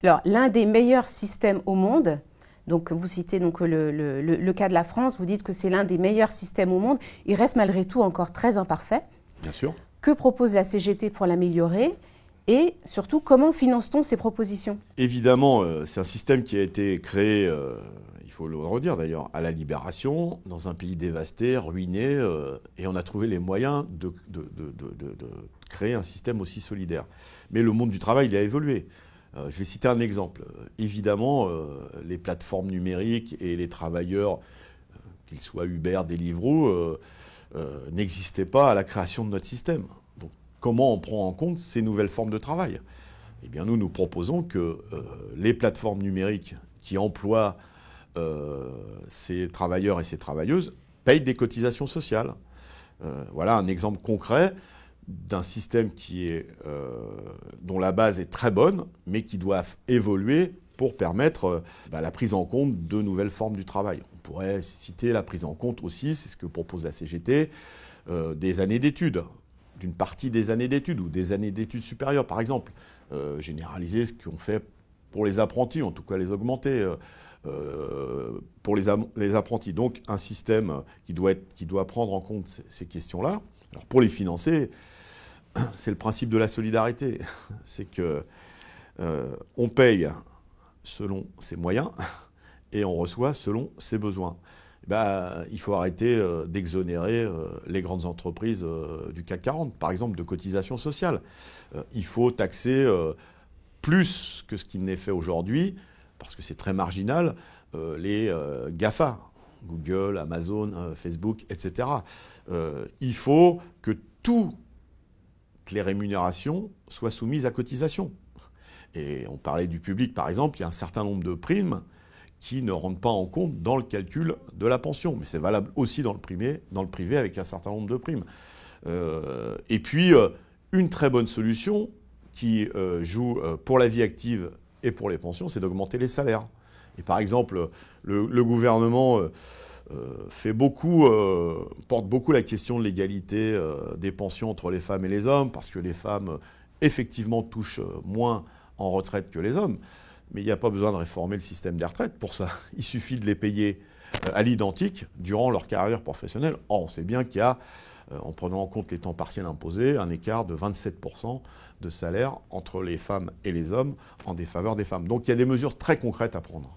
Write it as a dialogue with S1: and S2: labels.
S1: Alors, l'un des meilleurs systèmes au monde, donc vous citez donc le cas de la France, vous dites que c'est l'un des meilleurs systèmes au monde, il reste malgré tout encore très imparfait.
S2: Bien sûr.
S1: Que propose la CGT pour l'améliorer? Et surtout, comment finance-t-on ces propositions?
S2: Évidemment, c'est un système qui a été créé, il faut le redire d'ailleurs, à la Libération, dans un pays dévasté, ruiné, et on a trouvé les moyens de créer un système aussi solidaire. Mais le monde du travail, il a évolué. Je vais citer un exemple. Évidemment, les plateformes numériques et les travailleurs, qu'ils soient Uber, Deliveroo, n'existaient pas à la création de notre système. Donc, comment on prend en compte ces nouvelles formes de travail? Eh bien, nous proposons que les plateformes numériques qui emploient ces travailleurs et ces travailleuses payent des cotisations sociales. Voilà un exemple concret d'un système dont la base est très bonne, mais qui doit évoluer pour permettre la prise en compte de nouvelles formes du travail. On pourrait citer la prise en compte aussi, c'est ce que propose la CGT, des années d'études, d'une partie des années d'études ou des années d'études supérieures, par exemple. Généraliser ce qu'on fait pour les apprentis, en tout cas les augmenter pour les apprentis. Donc un système qui doit prendre en compte ces questions-là. Alors pour les financer, c'est le principe de la solidarité. C'est que on paye selon ses moyens et on reçoit selon ses besoins. Il faut arrêter d'exonérer les grandes entreprises du CAC 40, par exemple, de cotisations sociales. Il faut taxer plus que ce qui n'est fait aujourd'hui, parce que c'est très marginal, les GAFA, Google, Amazon, Facebook, etc. Il faut que toutes les rémunérations soient soumises à cotisation. Et on parlait du public, par exemple, il y a un certain nombre de primes qui ne rentrent pas en compte dans le calcul de la pension. Mais c'est valable aussi dans le privé avec un certain nombre de primes. Et puis, une très bonne solution qui joue pour la vie active et pour les pensions, c'est d'augmenter les salaires. Et par exemple, le gouvernement porte beaucoup la question de l'égalité des pensions entre les femmes et les hommes, parce que les femmes, effectivement, touchent moins en retraite que les hommes. Mais il n'y a pas besoin de réformer le système des retraites pour ça. Il suffit de les payer à l'identique durant leur carrière professionnelle. Or, on sait bien qu'il y a, en prenant en compte les temps partiels imposés, un écart de 27% de salaire entre les femmes et les hommes en défaveur des femmes. Donc il y a des mesures très concrètes à prendre.